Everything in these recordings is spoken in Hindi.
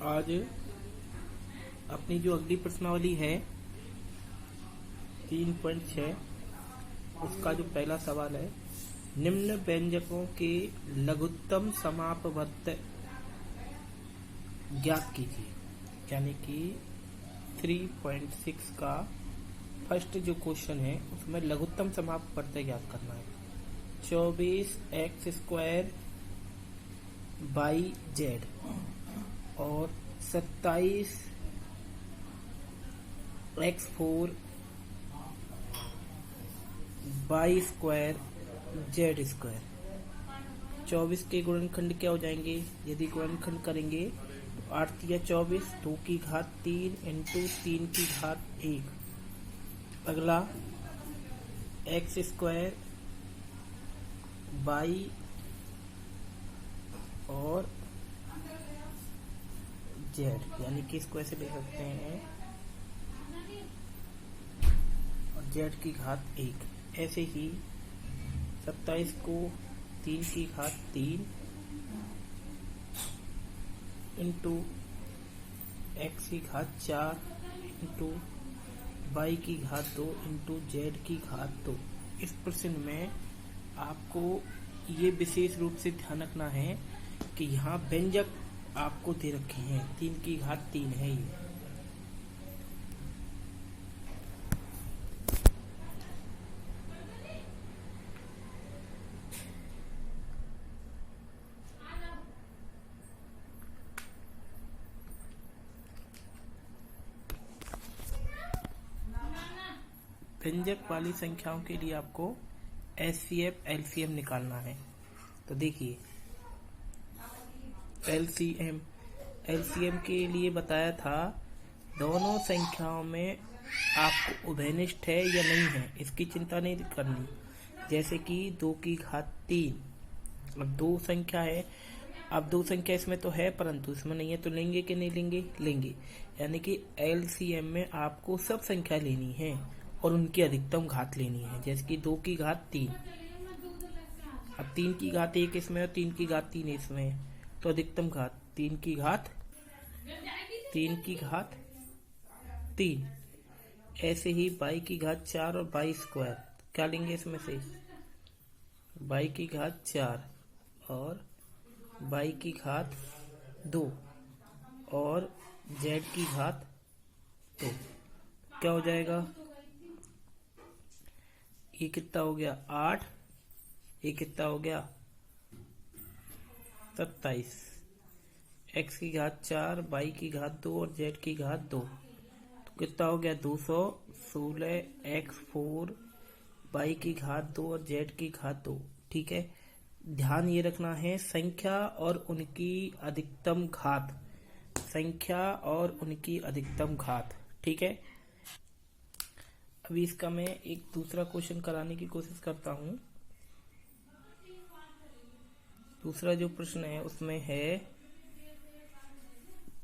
आज अपनी जो अगली प्रश्नावली है 3.6 उसका जो पहला सवाल है, निम्न व्यंजकों के लघुत्तम समापवर्त ज्ञात कीजिए। यानी कि 3.6 का फर्स्ट जो क्वेश्चन है उसमें लघुत्तम समापवर्त ज्ञात करना है। 24x² बाई जेड और 27x4 by square Z square. 24 के गुणनखंड क्या हो जाएंगे? यदि गुणनखंड करेंगे तो 8 या 24, 2 की घात 3 इंटू 3 की घात 1। अगला x² बाई और जेड, यानी कि इसको ऐसे लिख सकते हैं और जेड की घात 1। ऐसे ही 27 को 3 की घात 3 इंटू एक्स की घात 4 इंटू वाई की घात 2 इंटू जेड की घात 2। इस प्रश्न में आपको ये विशेष रूप से ध्यान रखना है कि यहाँ व्यंजक आपको दे रखे हैं। 3 की घात 3 है ये। व्यंजक वाली संख्याओं के लिए आपको एचसीएफ एलसीएम निकालना है। तो देखिए एलसीएम के लिए बताया था, दोनों संख्याओं में आपको उभयनिष्ठ है या नहीं है इसकी चिंता नहीं करनी। जैसे कि 2 की घात 3, अब 2 संख्या है, अब 2 संख्या इसमें तो है परंतु इसमें नहीं है, तो लेंगे कि नहीं लेंगे? लेंगे। यानी कि एलसीएम में आपको सब संख्या लेनी है और उनकी अधिकतम घात लेनी है। जैसे कि 2 की घात 3, अब 3 की घात 1 इसमें और 3 की घात 3 इसमें है, तो अधिकतम घात 3 की घात 3। ऐसे ही बाई की घात 4 और बाई स्क्वायर, क्या लेंगे इसमें से? बाई की घात 4 और बाई की घात 2 और जेड की घात 2। क्या हो जाएगा? ये कितना हो गया? 8। ये कितना हो गया? 27। एक्स की घात 4, बाई की घात 2 और जेड की घात 2, तो कितना हो गया? 216 x4 बाई की घात 2 और जेड की घात 2। ठीक है, ध्यान ये रखना है संख्या और उनकी अधिकतम घात, संख्या और उनकी अधिकतम घात। ठीक है, अभी इसका मैं एक दूसरा क्वेश्चन कराने की कोशिश करता हूं। दूसरा जो प्रश्न है उसमें है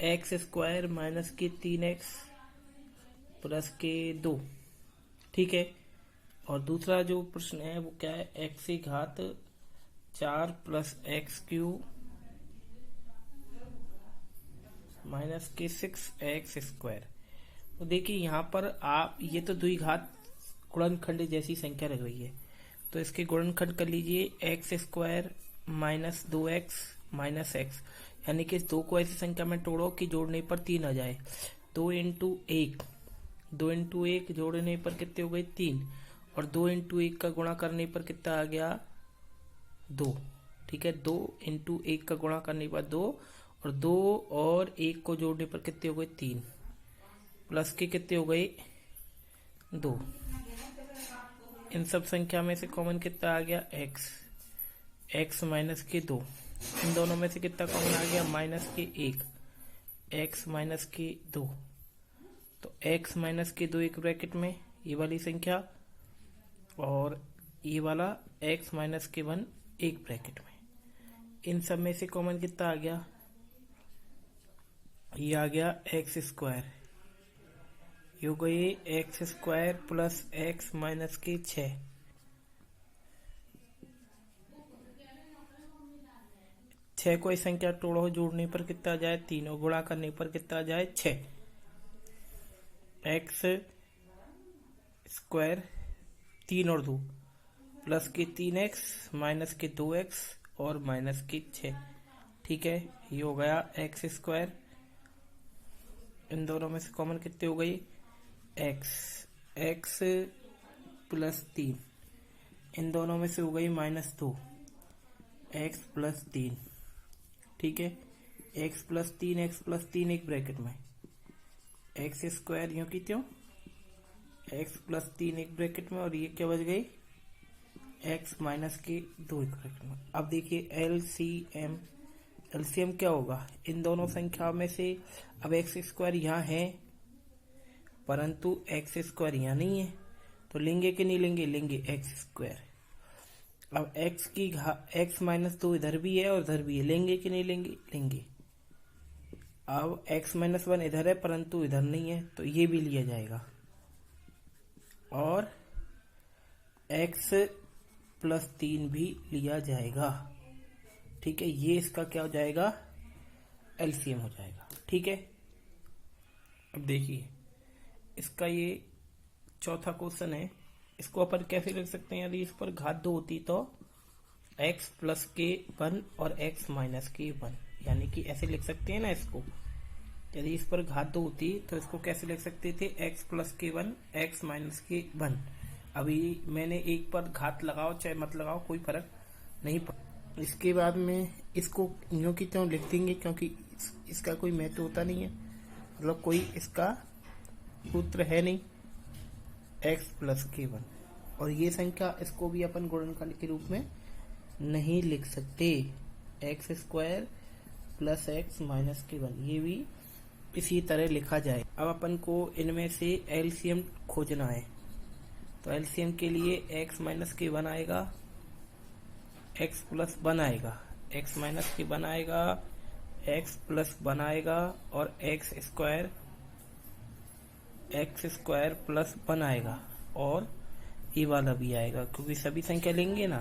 x² माइनस के 3x प्लस के 2। ठीक है, और दूसरा जो प्रश्न है वो क्या है? x की घात 4 प्लस x³ माइनस के 6x²। तो देखिए यहाँ पर आप ये तो द्विघात गुणनखंड जैसी संख्या लग रही है, तो इसके गुणनखंड कर लीजिए। x² minus 2x minus x, यानी कि इस 2 को ऐसी संख्या में तोड़ो कि जोड़ने पर 3 आ जाए। 2 इंटू 1 जोड़ने पर कितने हो गए? 3, और 2 इंटू 1 का गुणा करने पर कितना आ गया? 2। ठीक है, 2 इंटू 1 का गुणा करने पर 2, और 2 और 1 को जोड़ने पर कितने हो गए? 3, प्लस के कितने हो गए? 2। इन सब संख्या में से कॉमन कितना आ गया? x माइनस के 2। इन दोनों में से कितना कॉमन आ गया? माइनस के 1, x माइनस के 2। तो x माइनस के 2 एक ब्रैकेट में ये वाली संख्या, और ये वाला x माइनस के 1 एक ब्रैकेट में। इन सब में से कॉमन कितना आ गया? ये आ गया x²। ये हो गई x² प्लस x माइनस के 6 6 को इस संख्या तोड़ो, जोड़ने पर कितना आ जाए 3 और गुणा करने पर कितना आ जाए 6। एक्स स्क्वायर 3 और 2 प्लस के 3x माइनस के 2x और माइनस के 6। ठीक है, ये हो गया एक्स स्क्वायर। इन दोनों में से कॉमन कितने हो गई एक्स प्लस 3, इन दोनों में से हो गई -2 एक्स प्लस 3। ठीक है, एक्स प्लस 3 एक ब्रैकेट में, एक्स स्क्वायर यूं की त्यों, एक्स प्लस 3 एक ब्रैकेट में, और ये क्या बच गई एक्स माइनस के 2 एक ब्रैकेट में। अब देखिए एलसीएम क्या होगा इन दोनों संख्याओं में से। अब एक्स स्क्वायर यहाँ है परंतु एक्स स्क्वायर यहाँ नहीं है, तो लेंगे कि नहीं लेंगे, लेंगे एक्स स्क्वायर। अब एक्स माइनस 2 इधर भी है और इधर भी है, लेंगे कि नहीं लेंगे, लेंगे। अब एक्स माइनस 1 इधर है परंतु इधर नहीं है, तो ये भी लिया जाएगा। और एक्स प्लस 3 भी लिया जाएगा। ठीक है, ये इसका क्या हो जाएगा, एलसीएम हो जाएगा। ठीक है, अब देखिए इसका ये चौथा क्वेश्चन है, इसको अपन कैसे लिख सकते हैं। यदि इस पर घात 2 होती तो x प्लस के 1 और x माइनस के 1, यानी कि ऐसे लिख सकते हैं ना इसको। यदि इस पर घात 2 होती तो इसको कैसे लिख सकते थे, x प्लस के 1 x माइनस के 1। अभी मैंने एक पर घात लगाओ चाहे मत लगाओ कोई फर्क नहीं पड़ता। इसके बाद में इसको यूं की त्यों लिख देंगे क्योंकि इसका कोई महत्व होता नहीं है, मतलब कोई इसका सूत्र है नहीं, x प्लस के 1। और ये संख्या इसको भी अपन गुणनखंड के रूप में नहीं लिख सकते, x square plus x minus के 1, ये भी इसी तरह लिखा जाए। अब अपन को इनमें से एलसीएम खोजना है, तो एलसीएम के लिए x माइनस के 1 आएगा, x प्लस 1 आएगा, x माइनस के 1 आएगा, x प्लस 1 आएगा, और एक्स स्क्वायर प्लस 1 आएगा, और ये वाला भी आएगा क्योंकि सभी संख्या लेंगे ना।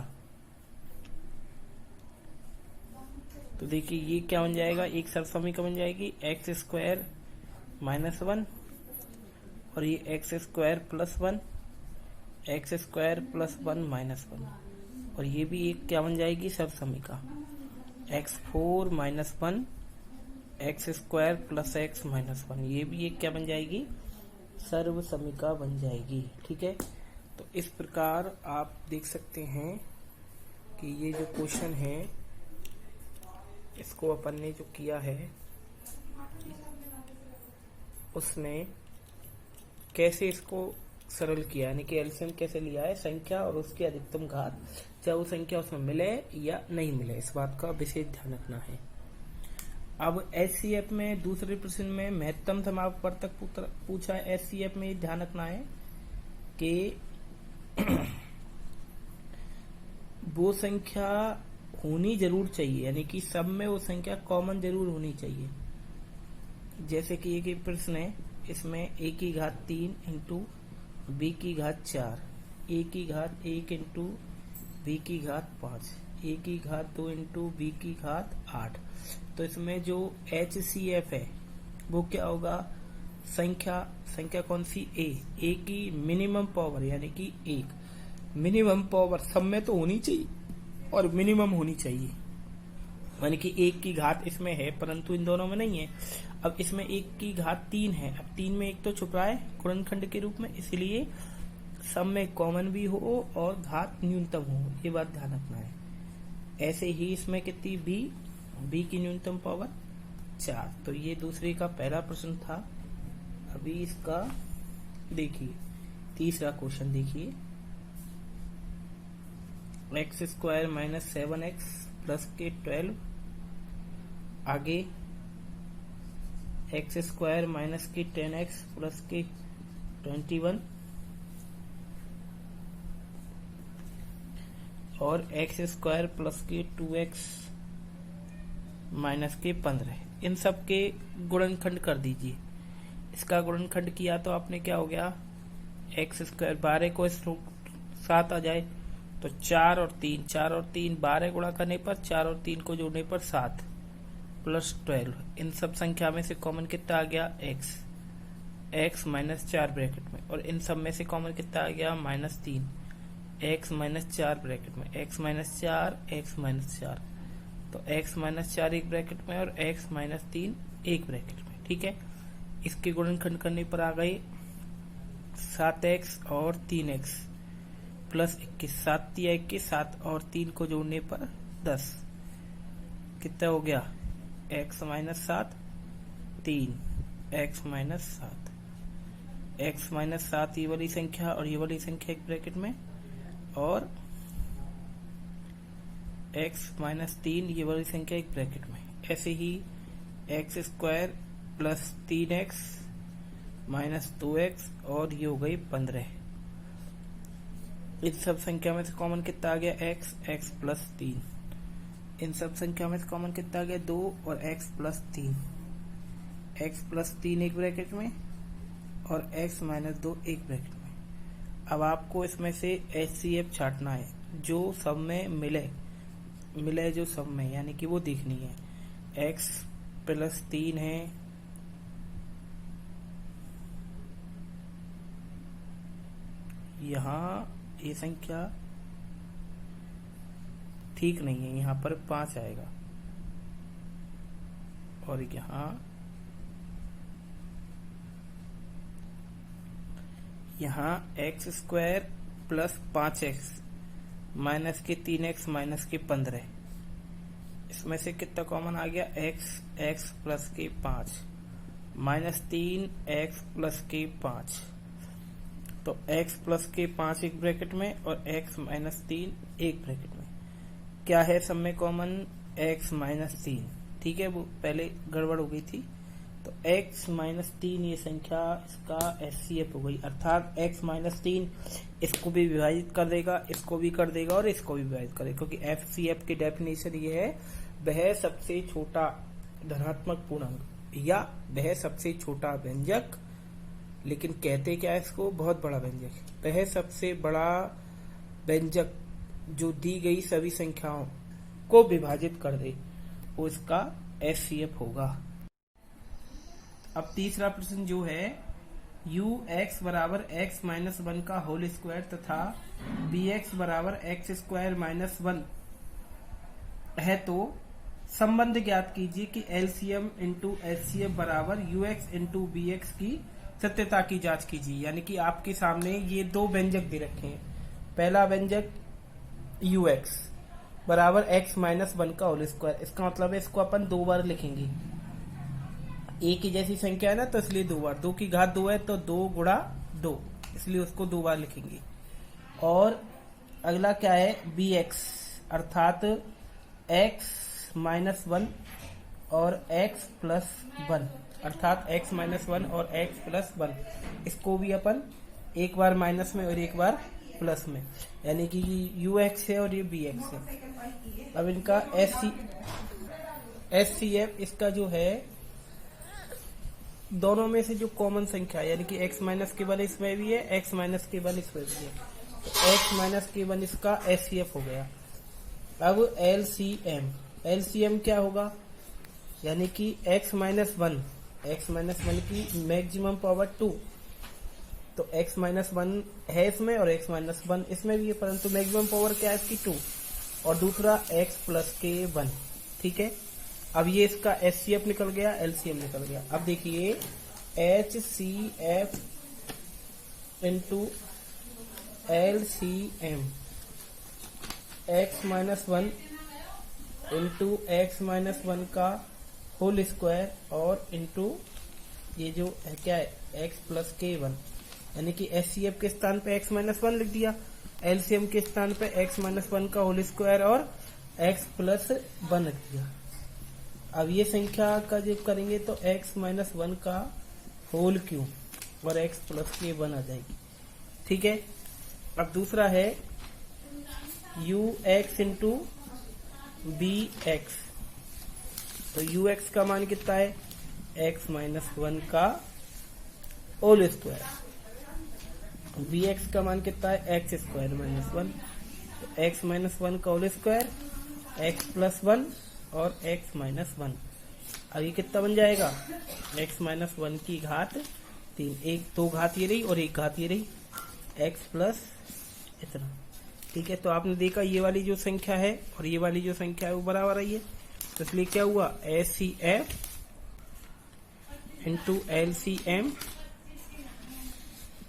तो देखिए ये क्या बन जाएगा, एक सरसमीकरण बन जाएगी, एक्स स्क्वायर माइनस 1 और ये x square plus 1, x square plus 1 minus 1, और ये भी एक क्या बन जाएगी सरसमीका, x4 minus 1 x square plus x minus 1, ये भी एक क्या बन जाएगी सर्व समीका बन जाएगी। ठीक है, तो इस प्रकार आप देख सकते हैं कि ये जो क्वेश्चन है इसको अपन ने जो किया है उसमें कैसे इसको सरल किया, यानी कि एलसीएम कैसे लिया है संख्या और उसकी अधिकतम घात, चाहे वो संख्या उसमें मिले या नहीं मिले, इस बात का विशेष ध्यान रखना है। अब एचसीएफ में दूसरे प्रश्न में महत्तम समापवर्तक पूछा है। एचसीएफ में ध्यान रखना है कि वो संख्या होनी जरूर चाहिए, यानी कि सब में वो संख्या कॉमन जरूर होनी चाहिए। जैसे कि एक प्रश्न है, इसमें a की घात 3 इंटू b की घात 4, a की घात 1 इंटू b की घात 5, a की घात 2 इंटू b की घात 8। तो इसमें जो HCF है वो क्या होगा, संख्या कौन सी, a की मिनिमम पावर, यानी कि 1 मिनिमम पावर सब में तो होनी चाहिए और मिनिमम होनी चाहिए, यानी कि 1 की घात इसमें है परंतु इन दोनों में नहीं है। अब इसमें 1 की घात 3 है, अब 3 में 1 तो छुपा है गुणनखंड के रूप में, इसलिए सब में कॉमन भी हो और घात न्यूनतम हो, ये बात ध्यान रखना है। ऐसे ही इसमें कितनी b की न्यूनतम पावर 4। तो ये दूसरे का पहला प्रश्न था। अभी इसका देखिए तीसरा क्वेश्चन देखिए, x square minus 7x plus के 12, आगे एक्स स्क्वायर माइनस के 10x प्लस के 21 और एक्स स्क्वायर प्लस के 2x माइनस के 15, इन सब के गुणनखंड कर दीजिए। इसका गुणनखंड किया तो आपने क्या हो गया, एक्स स्क्वायर 12 को 7 आ जाए तो 4 और 3 12 गुणा करने पर 4 और 3 को जोड़ने पर 7 प्लस 12। इन सब संख्या में से कॉमन कितना आ गया x माइनस 4 ब्रैकेट में, और इन सब में से कॉमन कितना आ गया -3 x माइनस 4 ब्रैकेट में, x माइनस 4 तो x माइनस 4 एक ब्रैकेट में और x माइनस 3 एक ब्रैकेट में। ठीक है, इसके गुणनखंड करने पर आ गए 7x और 3x प्लस 21, 7 तिया 21, 7 और 3 को जोड़ने पर 10, कितना हो गया x माइनस 7 3 x माइनस 7 ये वाली संख्या और ये वाली संख्या एक ब्रैकेट में, और x माइनस 3 ये वाली संख्या एक ब्रैकेट में। ऐसे ही x square plus 3x minus 2x और ये हो गई 15। इन सब संख्या में से कॉमन कितना आ गया x प्लस 3। इन सब संख्या में से कॉमन कितना आ गया 2 और x प्लस 3 एक ब्रैकेट में और x माइनस 2 एक ब्रैकेट में। अब आपको इसमें से HCF छांटना है, जो सब में मिले जो सब में, यानी कि वो देखनी है। x प्लस 3 है, यहाँ ये संख्या ठीक नहीं है, यहाँ पर 5 आएगा, और यहाँ x square plus 5x minus के 3x माइनस के 15, इसमें से कितना कॉमन आ गया x प्लस के 5 माइनस 3x प्लस के 5, तो x प्लस के 5 एक ब्रैकेट में और x माइनस 3 एक ब्रैकेट में। क्या है सब में कॉमन x माइनस 3। ठीक है, वो पहले गड़बड़ हो गई थी, तो x माइनस 3 ये संख्या इसका HCF हो गई, अर्थात x माइनस 3 इसको भी विभाजित कर देगा, इसको भी कर देगा और इसको भी विभाजित करेगा, क्योंकि HCF की डेफिनेशन ये है वह सबसे छोटा धनात्मक पूर्णांक या वह सबसे छोटा व्यंजक, लेकिन कहते क्या है इसको, बहुत बड़ा व्यंजक। वह सबसे बड़ा व्यंजक जो दी गई सभी संख्याओं को विभाजित कर दे, वो इसका HCF होगा। अब तीसरा प्रश्न जो है ux बराबर x माइनस 1 का होल स्क्वायर तथा bx बराबर x स्क्वायर माइनस 1 है, तो संबंध ज्ञात कीजिए कि LCM इंटू HCF बराबर ux इंटू bx की सत्यता की जांच कीजिए। यानी कि आपके सामने ये दो व्यंजक दे रखे हैं। पहला व्यंजक ux बराबर x माइनस 1 का होल स्क्वायर, इसका मतलब है इसको अपन 2 बार लिखेंगे। एक ही जैसी संख्या है ना, तो इसलिए 2 बार, 2 की घात 2 है तो 2 गुणा 2, इसलिए उसको 2 बार लिखेंगे। और अगला क्या है bx, अर्थात x माइनस 1 और x प्लस 1, अर्थात x माइनस 1 और x प्लस 1, इसको भी अपन एक बार माइनस में और एक बार प्लस में, यानी कि ux है और ये bx है। अब इनका HCF इसका जो है दोनों में से जो कॉमन संख्या, यानी कि x माइनस के 1 इसमें भी है, x माइनस के 1 इसमें भी है, तो x माइनस के 1 इसका HCF हो गया। अब LCM क्या होगा, यानी कि x माइनस 1 की मैक्सिमम पावर 2, तो x माइनस 1 है इसमें और x माइनस 1 इसमें भी है, परंतु मैक्सिमम पावर क्या है इसकी 2, और दूसरा x प्लस के 1। ठीक है, अब ये इसका HCF निकल गया, LCM निकल गया। अब देखिए HCF into LCM, x minus 1 into x minus 1 का होल स्क्वायर और इंटू ये जो है क्या है x प्लस के 1, यानी कि HCF के स्थान पे x माइनस 1 लिख दिया, LCM के स्थान पे x माइनस 1 का होल स्क्वायर और x प्लस 1 लिख दिया। अब ये संख्या का जब करेंगे तो x माइनस 1 का होल क्यूब और x प्लस के 1 आ जाएगी। ठीक है, अब दूसरा है ux इंटू bx, तो ux का मान कितना है x माइनस 1 का होल स्क्वायर, bx का मान कितना है x स्क्वायर माइनस 1, तो एक्स माइनस वन का whole square, x plus one और एक्स माइनस वन। अब ये कितना बन जाएगा, एक्स माइनस वन की घात 3, एक दो घात ये रही और एक घात ये रही, एक्स प्लस इतना। ठीक है, तो आपने देखा ये वाली जो संख्या है और ये वाली जो संख्या है वो बराबर आई है, तो इसलिए क्या हुआ, HCF इंटू LCM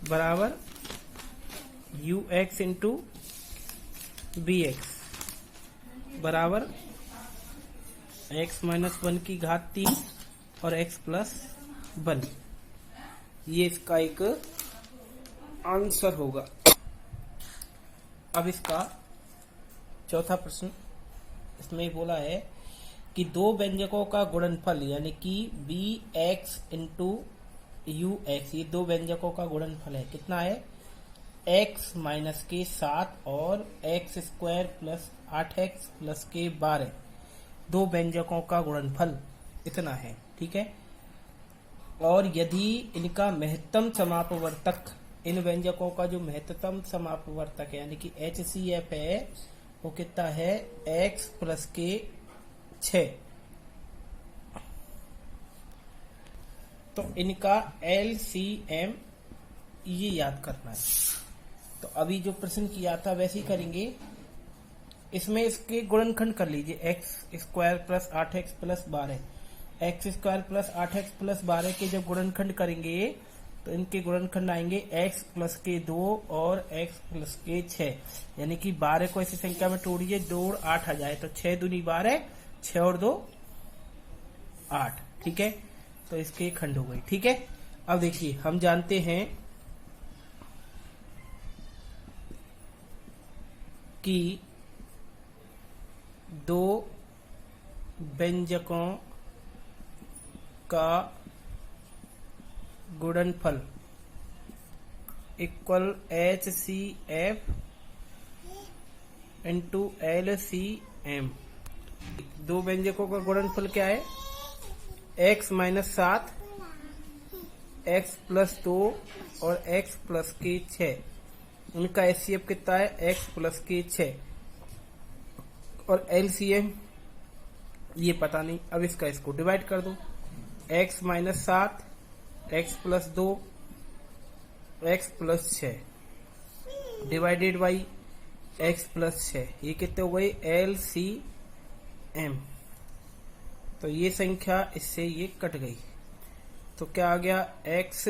बराबर UX इंटू BX बराबर एक्स माइनस वन की घात 3 और एक्स प्लस 1। ये इसका एक आंसर होगा। अब इसका चौथा प्रश्न, इसमें बोला है कि दो व्यंजकों का गुणनफल यानी कि BX इंटू UX, ये दो व्यंजकों का गुणनफल है, कितना है, x माइनस के 7 और x square plus 8x plus के 12, दो व्यंजकों का गुणनफल इतना है। ठीक है, और यदि इनका महत्तम समापवर्तक, इन व्यंजकों का जो महत्तम समापवर्तक है यानी कि HCF है वो कितना है, x प्लस के 6, तो इनका LCM ये याद करना है। तो अभी जो प्रश्न किया था वैसे ही करेंगे, इसमें इसके गुणनखंड कर लीजिए, x square plus 8x plus 12, x square plus 8x plus 12 के जब गुणनखंड करेंगे तो इनके गुणनखंड आएंगे x प्लस के 2 और x प्लस के 6, यानी कि 12 को ऐसी संख्या में तोड़िए, 2 और 8 आ जाए तो 6 दूनी 12, 6 और 2 8। ठीक है, तो इसके खंड हो गई। ठीक है, अब देखिए हम जानते हैं कि दो व्यंजकों का गुणनफल इक्वल HCF इंटू LCM। दो व्यंजकों का गुणनफल क्या है, x माइनस 7, x प्लस 2 और x प्लस के 6, उनका HCF कितना है, x प्लस के 6, और LCM ये पता नहीं। अब इसको डिवाइड कर दो, x minus 7, x plus 2, x plus 6 divided by x plus 6, ये कितने हो गए, LCM। तो ये संख्या इससे ये कट गई, तो क्या आ गया, x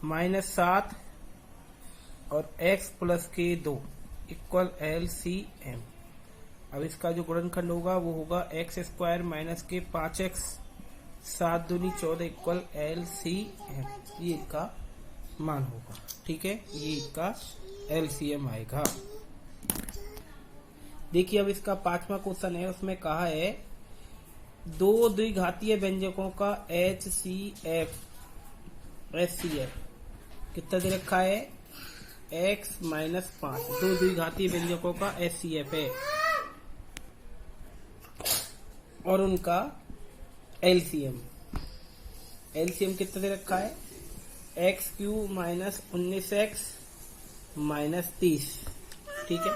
माइनस 7 और x प्लस के 2 इक्वल LCM। अब इसका जो गुणनखंड होगा वो होगा एक्स स्क्वायर माइनस के 5x 7 दूनी 14 इक्वल LCM, ये इसका मान होगा। ठीक है, ये इसका LCM आएगा। देखिए अब इसका 5वां क्वेश्चन है, उसमें कहा है दो द्विघातीय व्यंजकों का HCF कितना दे रखा है, x माइनस 5, दो द्विघातीय व्यंजकों का HCF है और उनका LCM कितना दे रखा है, x Q minus 19x minus 30। ठीक है,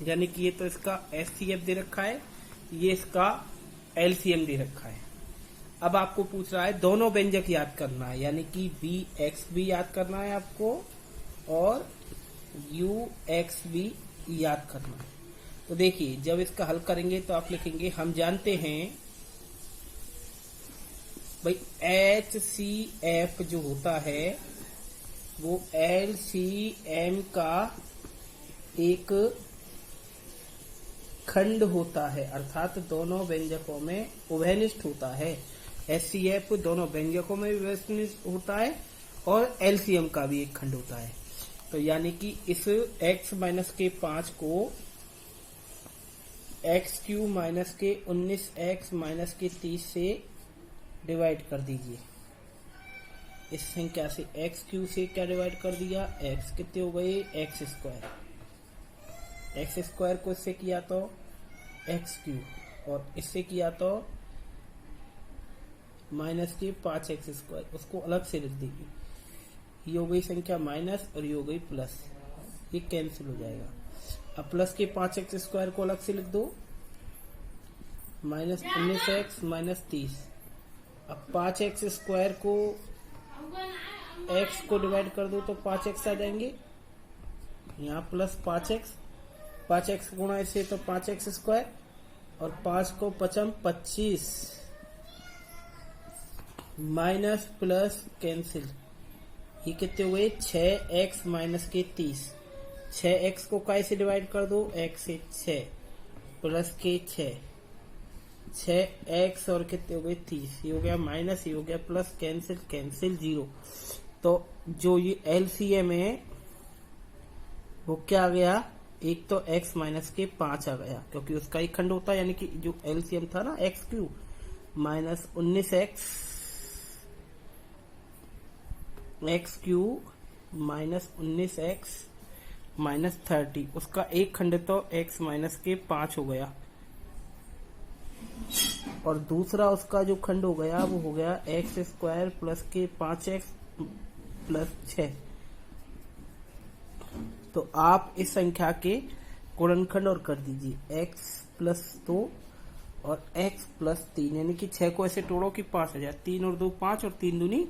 यानी कि ये तो इसका HCF दे रखा है, ये इसका LCM दे रखा है। अब आपको पूछ रहा है दोनों व्यंजक याद करना है, यानी कि BX भी याद करना है आपको और UX भी याद करना है। तो देखिए जब इसका हल करेंगे तो आप लिखेंगे, हम जानते हैं भाई HCF जो होता है वो LCM का एक खंड होता है, अर्थात दोनों व्यंजकों में उभयनिष्ठ होता है। HCF दोनों व्यंजकों में उभयनिष्ठ होता है और LCM का भी एक खंड होता है। तो यानी कि इस x माइनस के 5 को एक्स क्यू माइनस के 19x माइनस के 30 से डिवाइड कर दीजिए। इस संख्या से एक्स क्यू से क्या डिवाइड कर दिया, x कितने हो गए, एक्स स्क्वायर को इससे किया तो एक्स क्यू और इससे किया तो माइनस के 5x स्क्वायर, उसको अलग से लिख दीजिए। ये हो गई संख्या माइनस और ये हो गई प्लस, ये कैंसिल हो जाएगा। अब प्लस के 5x स्क्वायर को अलग से लिख दो, माइनस 19x माइनस 30। अब 5x स्क्वायर को x को डिवाइड कर दो तो 5x आ जाएंगे, यहाँ प्लस 5x गुणा इसे तो 5x स्क्वायर, और 5 को 5 25 माइनस प्लस कैंसिल, ये कितने हुए 6x माइनस के 30। 6x को काय से डिवाइड कर दो, x से 6 प्लस के 6x और कितने हो गए 30, ये हो गया माइनस, ये हो गया प्लस, कैंसिल 0। तो जो ये एलसीएम है वो क्या आ गया, एक तो x माइनस के 5 आ गया क्योंकि उसका ही खंड होता है, यानी कि जो एलसीएम था ना x³ minus 19x³ minus 19x minus 30, उसका एक खंड तो x माइनस के 5 हो गया, और दूसरा उसका जो खंड हो गया वो हो गया x स्क्वायर प्लस के 5x प्लस 6। तो आप इस संख्या के गुणनखंड और कर दीजिए, x प्लस 2 और x प्लस 3, यानी कि 6 को ऐसे तोड़ो कि 5 आ जाए, 3 और 2 5 और 3 दूनी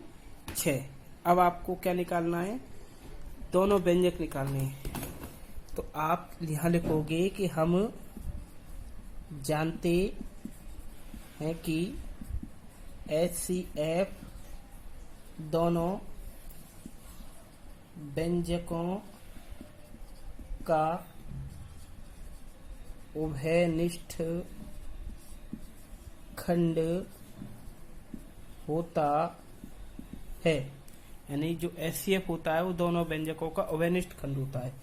6। अब आपको क्या निकालना है, दोनों व्यंजक निकालने हैं। तो आप यहाँ लिखोगे कि हम जानते हैं कि HCF दोनों व्यंजकों का उभयनिष्ठ खंड होता है, यानी जो HCF होता है वो दोनों व्यंजकों का उभयनिष्ठ खंड होता है।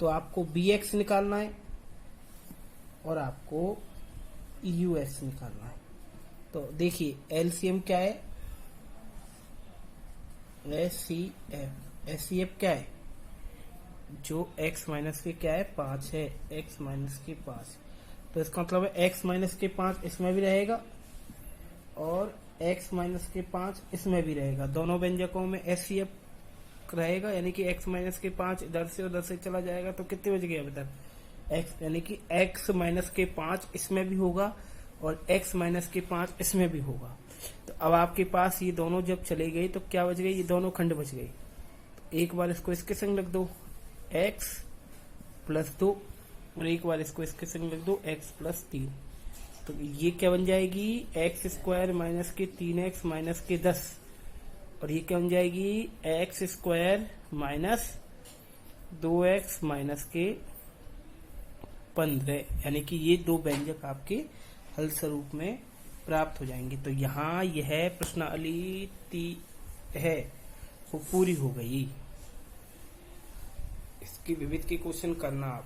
तो आपको BX निकालना है और आपको US निकालना है। तो देखिए एलसीएम क्या है, HCF क्या है, जो x माइनस के क्या है 5 है, x माइनस के 5, तो इसका मतलब है x माइनस के 5 इसमें भी रहेगा और x माइनस के 5 इसमें भी रहेगा, दोनों व्यंजकों में HCF रहेगा, यानी कि x माइनस के 5 इधर से उधर से चला जाएगा तो कितने बच गए अब इधर x, यानी कि x माइनस के 5 इसमें भी होगा और x माइनस के 5 इसमें भी होगा। तो अब आपके पास ये दोनों जब चले गए तो क्या बच गई, ये दोनों खंड बच गए। तो एक बार इसको इसके संग रख दो x प्लस 2 और एक बार इसको इसके संग रख दो x प्लस 3। तो ये क्या बन जाएगी, x स्क्वायर माइनस के 3x माइनस के 10, और ये क्या बन जाएगी x square minus 2x minus के 15, यानी कि ये दो व्यंजक आपके हल स्वरूप में प्राप्त हो जाएंगे। तो यहाँ यह प्रश्नावली है वो पूरी हो गई। इसकी विविध के क्वेश्चन करना आप।